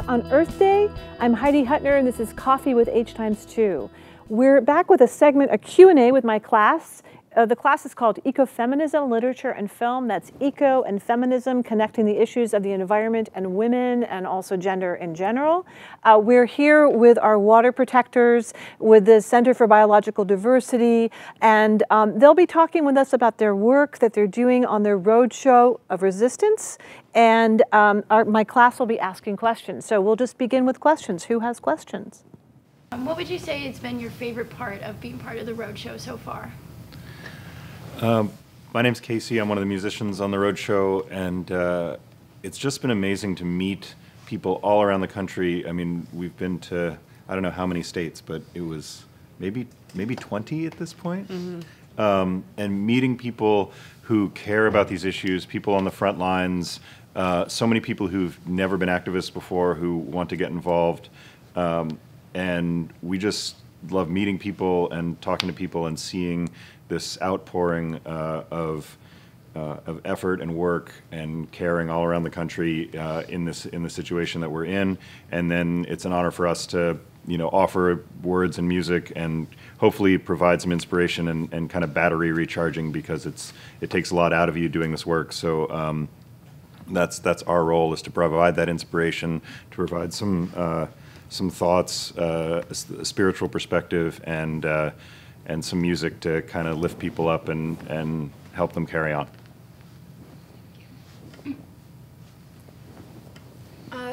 on Earth Day. I'm Heidi Hutner, and this is Coffee with Hx2. We're back with a segment, a Q&A with my class. The class is called Ecofeminism, Literature and Film. That's eco and feminism, connecting the issues of the environment and women, and also gender in general. We're here with our water protectors, with the Center for Biological Diversity, and they'll be talking with us about their work that they're doing on their Roadshow of Resistance. And my class will be asking questions. So we'll just begin with questions. Who has questions? What would you say has been your favorite part of being part of the Roadshow so far? My name's Casey. I'm one of the musicians on the Roadshow, and it's just been amazing to meet people all around the country. I mean, we've been to, I don't know how many states, but it was maybe 20 at this point. Mm-hmm. And meeting people who care about these issues, people on the front lines, so many people who've never been activists before who want to get involved. And we just love meeting people and talking to people and seeing this outpouring of effort and work and caring all around the country in the situation that we're in. And then it's an honor for us to, offer words and music and hopefully provide some inspiration and kind of battery recharging, because it takes a lot out of you doing this work. So that's our role, is to provide that inspiration, to provide some thoughts, a spiritual perspective, and some music to kind of lift people up and help them carry on.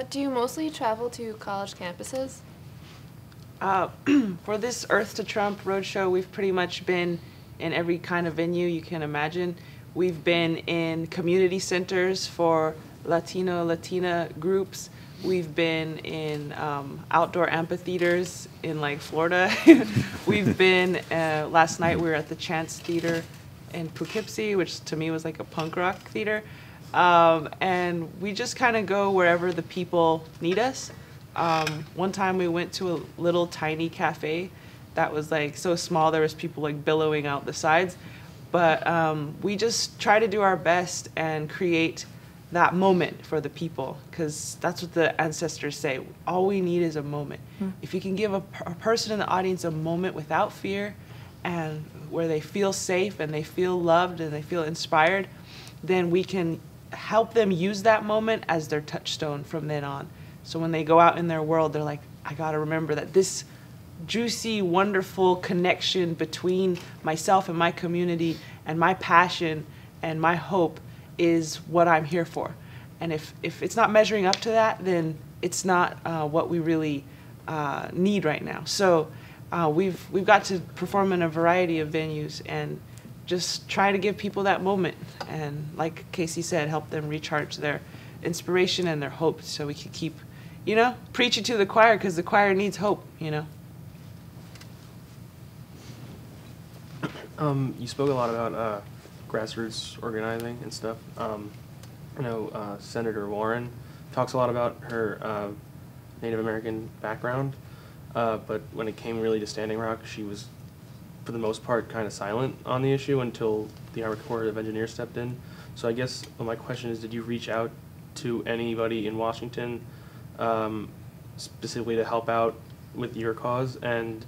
Do you mostly travel to college campuses? For this Earth to Trump Roadshow, we've pretty much been in every kind of venue you can imagine. We've been in community centers for Latina groups. We've been in outdoor amphitheaters in like Florida. We've been, last night we were at the Chance Theater in Poughkeepsie, which to me was like a punk rock theater. And we just kind of go wherever the people need us. One time we went to a little tiny cafe that was like so small there was people like billowing out the sides. But we just try to do our best and create that moment for the people, because that's what the ancestors say. All we need is a moment. If you can give a person in the audience a moment without fear, and where they feel safe and they feel loved and they feel inspired, then we can help them use that moment as their touchstone from then on. So when they go out in their world, they're like, I gotta remember that this juicy, wonderful connection between myself and my community and my passion and my hope is what I'm here for. And if it's not measuring up to that, then it's not what we really need right now. So we've got to perform in a variety of venues and just try to give people that moment. And like Casey said, help them recharge their inspiration and their hope, so we can keep, preaching to the choir, because the choir needs hope, You spoke a lot about grassroots organizing and stuff. I know Senator Warren talks a lot about her Native American background, but when it came really to Standing Rock, she was, for the most part, kind of silent on the issue until the Army Corps of Engineers stepped in. So I guess my question is, did you reach out to anybody in Washington specifically to help out with your cause, and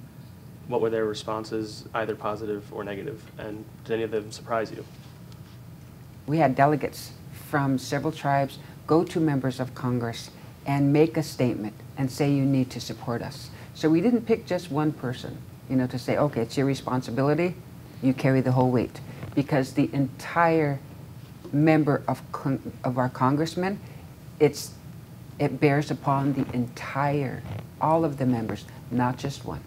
what were their responses, either positive or negative, and did any of them surprise you? We had delegates from several tribes go to members of Congress and make a statement and say, you need to support us. So we didn't pick just one person, to say, okay, it's your responsibility, you carry the whole weight. Because the entire member of our congressmen, it bears upon the entire, all of the members, not just one.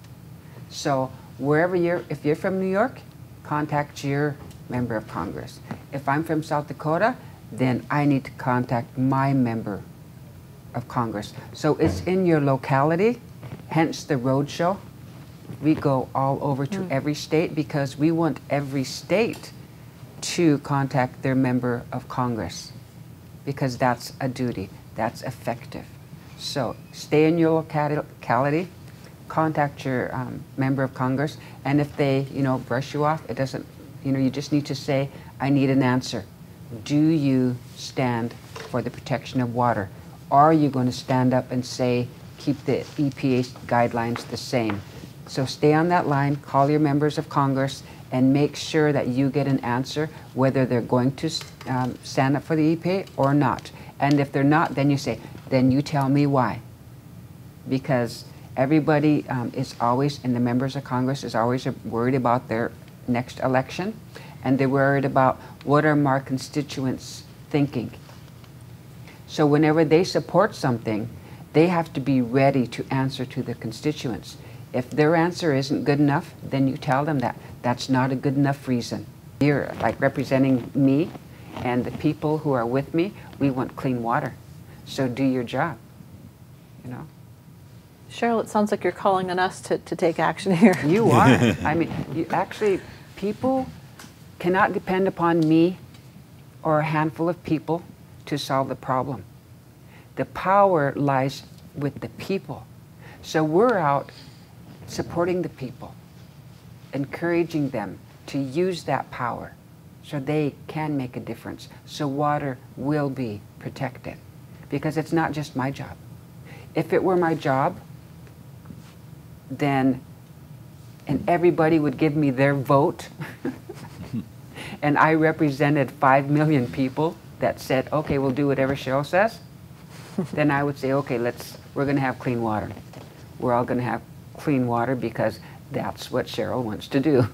So wherever if you're from New York, contact your member of Congress. If I'm from South Dakota, then I need to contact my member of Congress. So it's in your locality, hence the Roadshow. We go all over to every state, because we want every state to contact their member of Congress, because that's a duty, that's effective. So stay in your locality, contact your member of Congress, and if they, brush you off, it doesn't, you just need to say, I need an answer. Do you stand for the protection of water? Or are you going to stand up and say, keep the EPA guidelines the same? So stay on that line, call your members of Congress, and make sure that you get an answer whether they're going to stand up for the EPA or not. And if they're not, then you say, then you tell me why. Because everybody is always, and the members of Congress is always worried about their next election, and they're worried about what are my constituents thinking. So whenever they support something, they have to be ready to answer to the constituents. If their answer isn't good enough, then you tell them that. That's not a good enough reason. You're like representing me and the people who are with me, we want clean water. So do your job, you know. Cheryl, it sounds like you're calling on us to take action here. You are. I mean, actually, people cannot depend upon me or a handful of people to solve the problem. The power lies with the people. So we're out supporting the people, encouraging them to use that power so they can make a difference, so water will be protected. Because it's not just my job. If it were my job, then, and everybody would give me their vote, and I represented 5 million people that said, okay, we'll do whatever Cheryl says, then I would say, okay, we're going to have clean water. We're all going to have clean water because that's what Cheryl wants to do.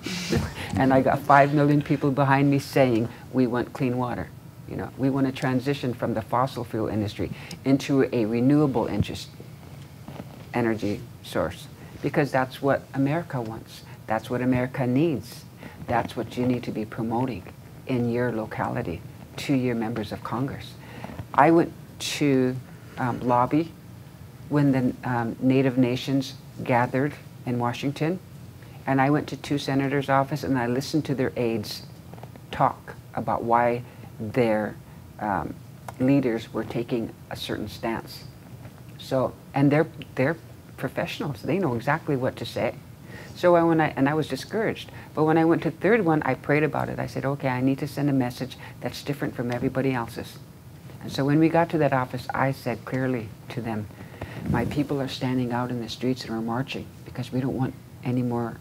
And I got 5 million people behind me saying, we want clean water. You know, we want to transition from the fossil fuel industry into a renewable energy source, because that's what America wants. That's what America needs. That's what you need to be promoting in your locality to your members of Congress. I went to lobby when the Native Nations gathered in Washington, and I went to 2 senators' office and I listened to their aides talk about why their leaders were taking a certain stance. So, and they're professionals. They know exactly what to say. So I was discouraged. But when I went to the 3rd one, I prayed about it. I said, okay, I need to send a message that's different from everybody else's. And so when we got to that office, I said clearly to them, my people are standing out in the streets and are marching because we don't want any more,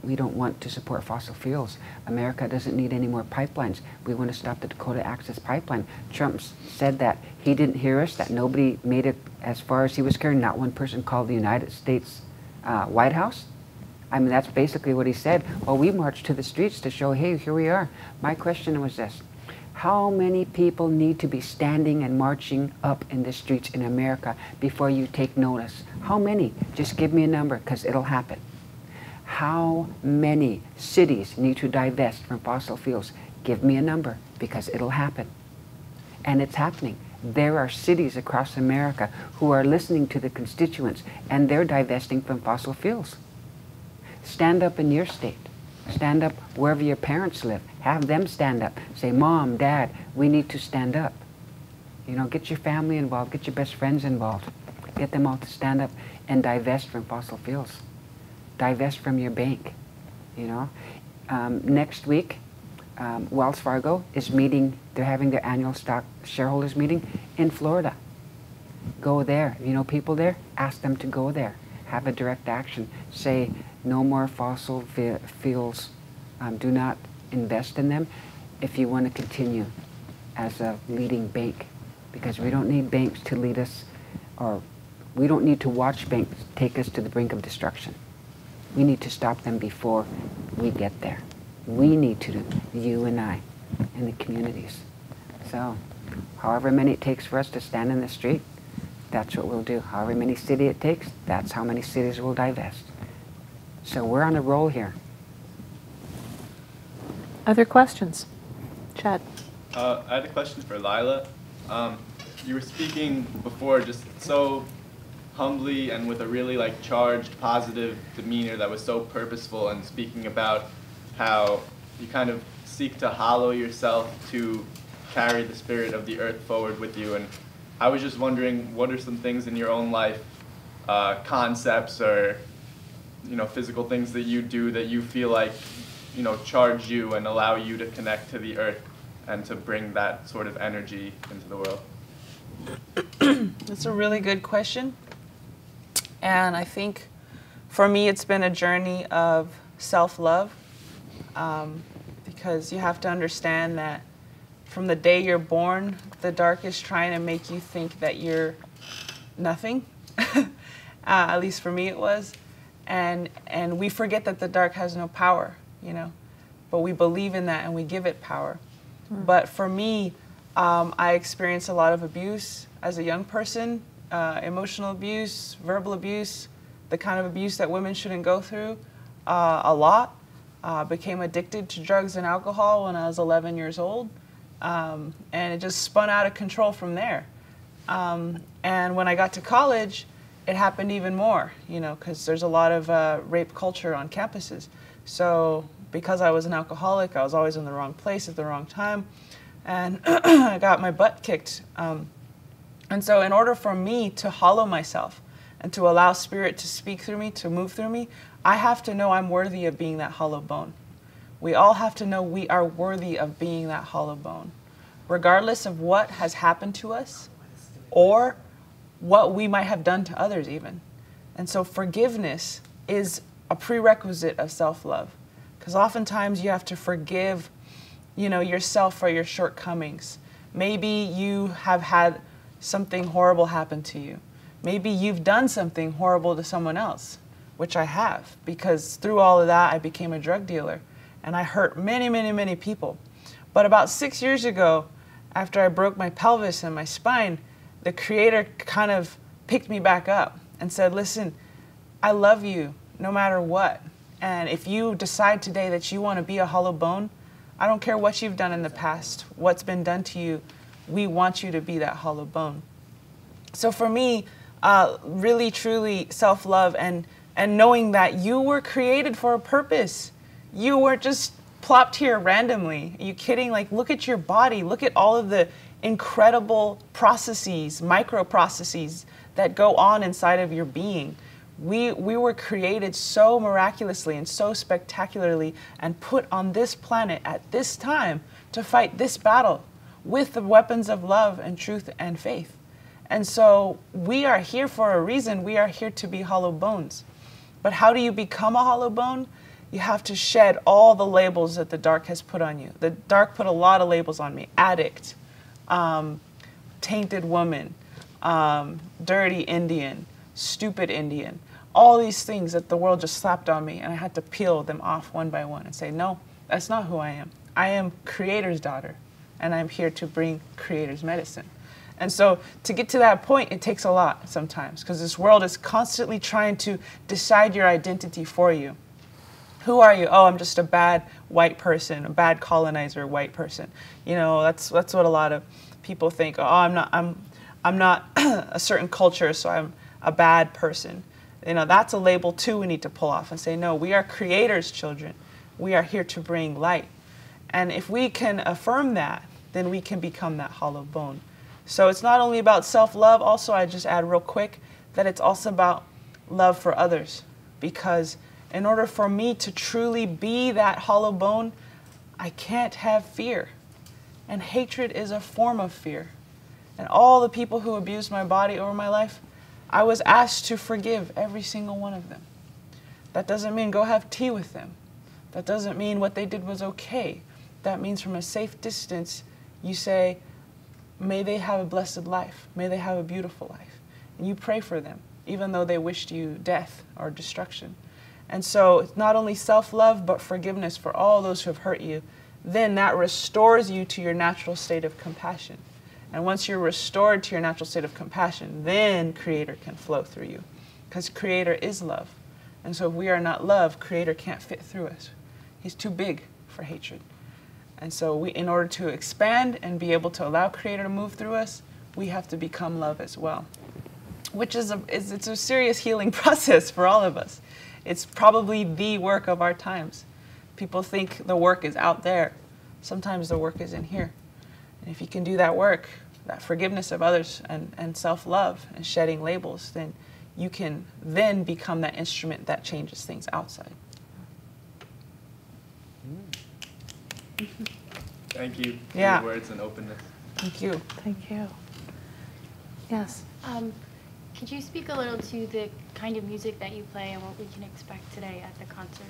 we don't want to support fossil fuels. America doesn't need any more pipelines. We want to stop the Dakota Access Pipeline. Trump said that he didn't hear us, that nobody made it as far as he was concerned. Not one person called the United States White House. I mean, that's basically what he said. Well, we marched to the streets to show, hey, here we are. My question was this: how many people need to be standing and marching up in the streets in America before you take notice? How many? Just give me a number, because it'll happen. How many cities need to divest from fossil fuels? Give me a number, because it'll happen. And it's happening. There are cities across America who are listening to the constituents, and they're divesting from fossil fuels. Stand up in your state. Stand up wherever your parents live. Have them stand up. Say, Mom, Dad, we need to stand up. You know, get your family involved. Get your best friends involved. Get them all to stand up and divest from fossil fuels. Divest from your bank, you know. Next week, Wells Fargo is meeting. They're having their annual stock shareholders meeting in Florida. Go there. You know people there? Ask them to go there. Have a direct action. Say, no more fossil fuels. Do not invest in them if you want to continue as a leading bank, because we don't need banks to lead us, or we don't need to watch banks take us to the brink of destruction. We need to stop them before we get there. We need to do, you and I, and the communities. So, however many it takes for us to stand in the street, that's what we'll do. However many cities it takes, that's how many cities we'll divest. So we're on a roll here. Other questions? Chad. I had a question for Lila. You were speaking before just so humbly and with a really charged, positive demeanor that was so purposeful, and speaking about how you kind of seek to hollow yourself to carry the spirit of the earth forward with you. And I was just wondering, what are some things in your own life, concepts or physical things that you do that you feel like charge you and allow you to connect to the earth and to bring that sort of energy into the world? That's a really good question. And I think for me, it's been a journey of self-love, because you have to understand that from the day you're born, the dark is trying to make you think that you're nothing. At least for me it was. And we forget that the dark has no power, you know, but we believe in that and we give it power. But for me, I experienced a lot of abuse as a young person, emotional abuse, verbal abuse, the kind of abuse that women shouldn't go through, a lot. Became addicted to drugs and alcohol when I was 11 years old, and it just spun out of control from there. And when I got to college, it happened even more, you know, because there's a lot of rape culture on campuses. So because I was an alcoholic, I was always in the wrong place at the wrong time, and I got my butt kicked. And so in order for me to hollow myself and to allow Spirit to speak through me, to move through me, I have to know I'm worthy of being that hollow bone. We all have to know we are worthy of being that hollow bone, regardless of what has happened to us or what we might have done to others even. And so forgiveness is a prerequisite of self-love, because oftentimes you have to forgive, you know, yourself for your shortcomings. Maybe you have had something horrible happen to you. Maybe you've done something horrible to someone else, which I have, because through all of that, I became a drug dealer and I hurt many, many, many people. But about 6 years ago, after I broke my pelvis and my spine, the Creator kind of picked me back up and said, listen, I love you no matter what. And if you decide today that you want to be a hollow bone, I don't care what you've done in the past, what's been done to you, we want you to be that hollow bone. So for me, really, truly self-love and knowing that you were created for a purpose. You weren't just plopped here randomly. Are you kidding? Like, look at your body. Look at all of the incredible processes, micro processes that go on inside of your being. We were created so miraculously and so spectacularly and put on this planet at this time to fight this battle with the weapons of love and truth and faith. And so we are here for a reason. We are here to be hollow bones. But how do you become a hollow bone? You have to shed all the labels that the dark has put on you. The dark put a lot of labels on me. Addict, tainted woman, dirty Indian, stupid Indian. All these things that the world just slapped on me, and I had to peel them off one by one and say, no, that's not who I am. I am Creator's daughter, and I'm here to bring Creator's medicine. And so to get to that point, it takes a lot sometimes, because this world is constantly trying to decide your identity for you. Who are you? Oh, I'm just a bad white person, a bad colonizer white person. You know, that's what a lot of people think. Oh, I'm not a certain culture, so I'm a bad person. You know, that's a label too we need to pull off and say, no, we are Creator's children. We are here to bring light. And if we can affirm that, then we can become that hollow bone. So it's not only about self-love, also I just add real quick that it's also about love for others. Because in order for me to truly be that hollow bone, I can't have fear. And hatred is a form of fear. And all the people who abused my body over my life, I was asked to forgive every single one of them. That doesn't mean go have tea with them. That doesn't mean what they did was okay. That means from a safe distance, you say, may they have a blessed life. May they have a beautiful life. And you pray for them, even though they wished you death or destruction. And so it's not only self-love, but forgiveness for all those who have hurt you. Then that restores you to your natural state of compassion. And once you're restored to your natural state of compassion, then Creator can flow through you. Because Creator is love. And so if we are not love, Creator can't fit through us. He's too big for hatred. And so in order to expand and be able to allow Creator to move through us, we have to become love as well. Which is it's a serious healing process for all of us. It's probably the work of our times. People think the work is out there. Sometimes the work is in here. And if you can do that work, that forgiveness of others and self-love and shedding labels, then you can then become that instrument that changes things outside. Thank you for Yeah. your words and openness. Thank you. Thank you. Yes. Could you speak a little to the kind of music that you play and what we can expect today at the concert?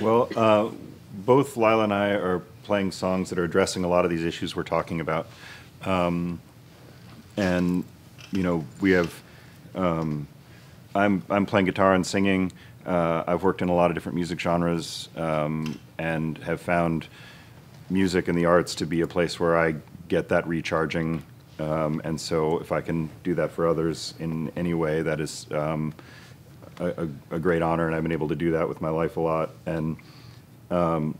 Well, both Lila and I are playing songs that are addressing a lot of these issues we're talking about. And, you know, we have, I'm playing guitar and singing. I've worked in a lot of different music genres and have found music and the arts to be a place where I get that recharging. And so if I can do that for others in any way, that is a great honor, and I've been able to do that with my life a lot. And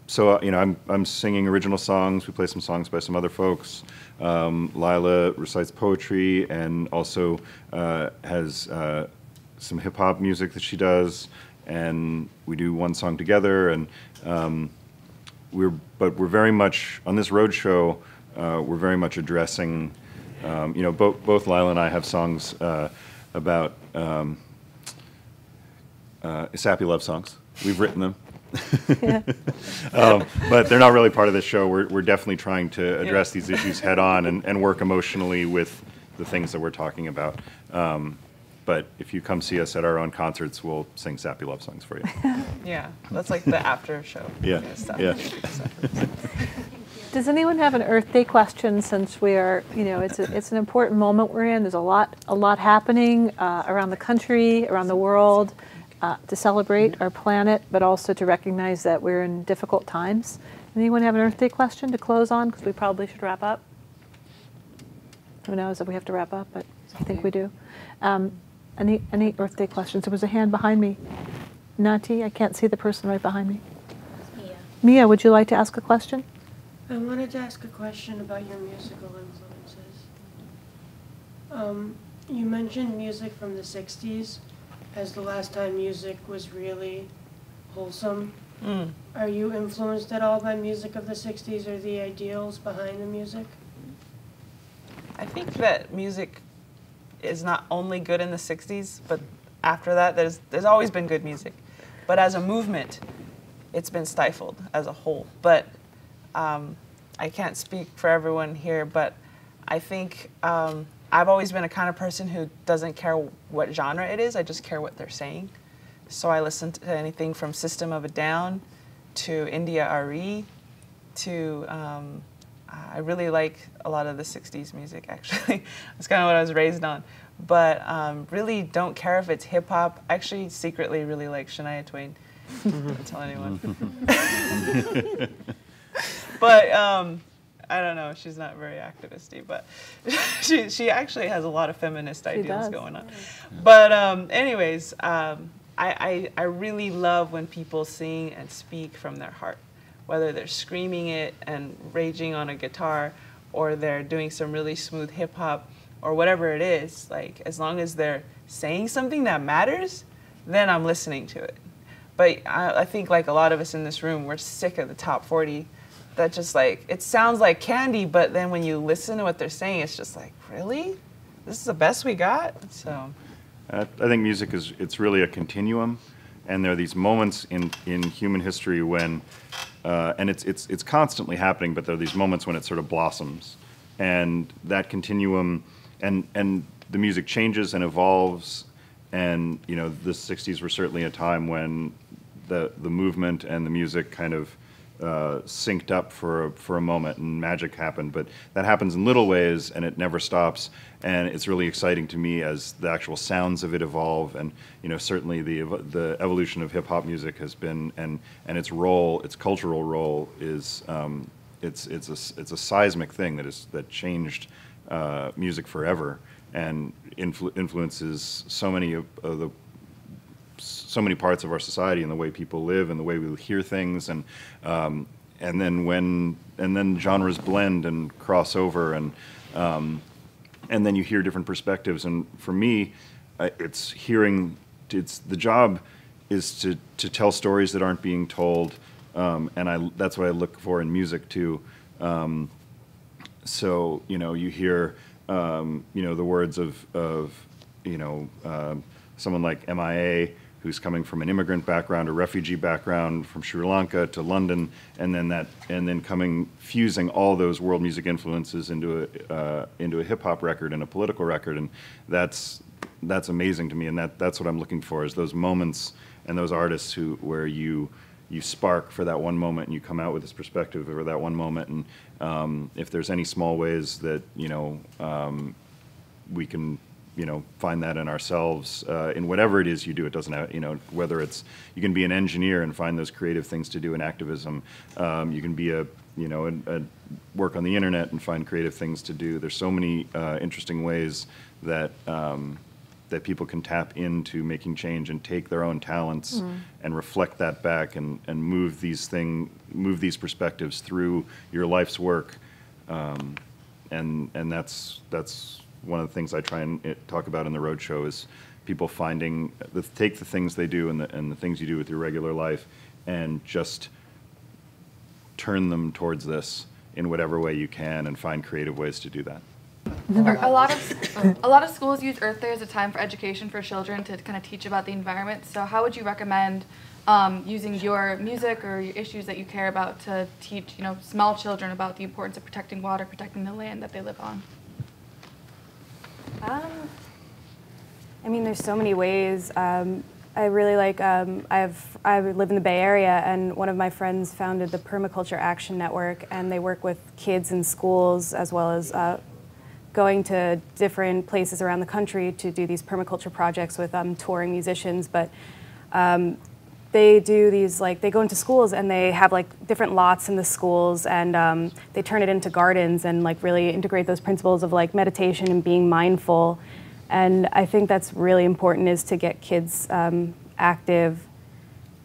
so, you know, I'm singing original songs. We play some songs by some other folks. Lila recites poetry and also has some hip-hop music that she does, and we do one song together. And we're very much, on this road show, we're very much addressing, you know, both Lila and I have songs about sappy love songs. We've written them. But they're not really part of this show. We're definitely trying to address these issues head on and work emotionally with the things that we're talking about. But if you come see us at our own concerts, we'll sing sappy love songs for you. Yeah, that's like the after show. Yeah, yeah. Does anyone have an Earth Day question, since we are, you know, it's an important moment we're in. There's a lot happening around the country, around the world, to celebrate our planet, but also to recognize that we're in difficult times. Anyone have an Earth Day question to close on? Because we probably should wrap up. Who knows if we have to wrap up, but I think we do. Any Earth Day questions? There was a hand behind me. Nati, I can't see the person right behind me. Mia. Mia, would you like to ask a question? I wanted to ask a question about your musical influences. You mentioned music from the 60s as the last time music was really wholesome. Are you influenced at all by music of the 60s or the ideals behind the music? I think that music is not only good in the 60s, but after that, there's always been good music. But as a movement, it's been stifled as a whole. But I can't speak for everyone here, but I think I've always been a kind of person who doesn't care what genre it is, I just care what they're saying. So I listen to anything from System of a Down to India RE to, I really like a lot of the 60s music, actually. That's kind of what I was raised on. But really don't care if it's hip hop. Actually, secretly really like Shania Twain. Don't tell anyone. But I don't know, she's not very activisty, but she actually has a lot of feminist ideals going on. But anyways, I really love when people sing and speak from their heart, whether they're screaming it and raging on a guitar, or they're doing some really smooth hip hop, or whatever it is. Like, as long as they're saying something that matters, then I'm listening to it. But I think, like a lot of us in this room, we're sick of the top 40. That just, like, it sounds like candy, but then when you listen to what they're saying, it's just like, really? This is the best we got? So I think music it's really a continuum, and there are these moments in human history when, and it's constantly happening, but there are these moments when it sort of blossoms, and that continuum, and the music changes and evolves, and you know, the 60s were certainly a time when the movement and the music kind of synced up for a moment, and magic happened. But that happens in little ways, and it never stops. And it's really exciting to me as the actual sounds of it evolve. And you know, certainly the evolution of hip hop music has been, and its role, its cultural role, is it's a seismic thing that changed music forever, and influences so many parts of our society, and the way people live and the way we hear things, and then genres blend and cross over, and then you hear different perspectives. And for me, the job is to tell stories that aren't being told, and that's what I look for in music too. So you know, you hear you know, the words of you know, someone like MIA, who's coming from an immigrant background, a refugee background, from Sri Lanka to London, and then fusing all those world music influences into a hip hop record and a political record, and that's amazing to me, and that's what I'm looking for, is those moments and those artists where you spark for that one moment and you come out with this perspective over that one moment, and if there's any small ways that we can find that in ourselves, in whatever it is you do. It doesn't have, whether it's, you can be an engineer and find those creative things to do in activism. You can be work on the internet and find creative things to do. There's so many interesting ways that people can tap into making change and take their own talents and reflect that back and move these perspectives through your life's work. And that's one of the things I try and talk about in the Roadshow, is people take the things they do and the things you do with your regular life and just turn them towards this in whatever way you can, and find creative ways to do that. A lot of schools use Earth Day as a time for education for children to kind of teach about the environment. So how would you recommend using your music or your issues that you care about to teach small children about the importance of protecting water, protecting the land that they live on? I mean, there's so many ways. I really like, I live in the Bay Area, and one of my friends founded the Permaculture Action Network, and they work with kids in schools as well as going to different places around the country to do these permaculture projects with touring musicians. But they do these, they go into schools and they have different lots in the schools, and they turn it into gardens and really integrate those principles of meditation and being mindful. And I think that's really important, is to get kids active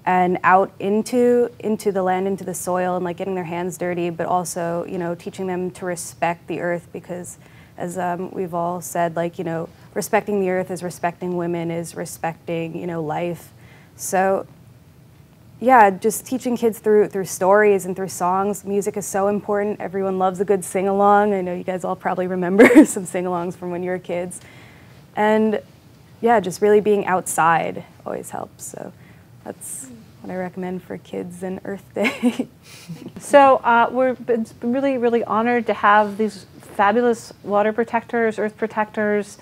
and out into the land, into the soil, and getting their hands dirty, but also teaching them to respect the earth, because as we've all said, respecting the earth is respecting women, is respecting life. So yeah, just teaching kids through stories and through songs. Music is so important. Everyone loves a good sing-along. I know you guys all probably remember some sing-alongs from when you were kids. And yeah, just really being outside always helps. So that's what I recommend for kids and Earth Day. So we've been really, really honored to have these fabulous water protectors, earth protectors,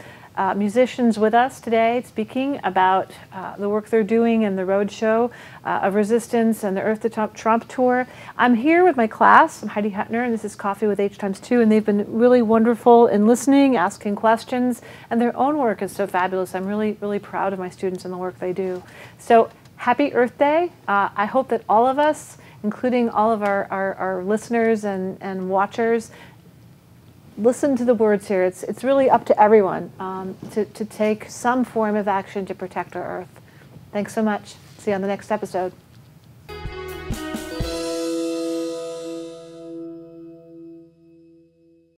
musicians with us today, speaking about the work they're doing in the Roadshow of Resistance and the Earth to Trump tour. I'm here with my class. I'm Heidi Huttner, and this is Coffee with Hx2, and they've been really wonderful in listening, asking questions, and their own work is so fabulous. I'm really, really proud of my students and the work they do. So happy Earth Day. I hope that all of us, including all of our listeners and watchers, listen to the words here. It's really up to everyone to take some form of action to protect our Earth. Thanks so much. See you on the next episode.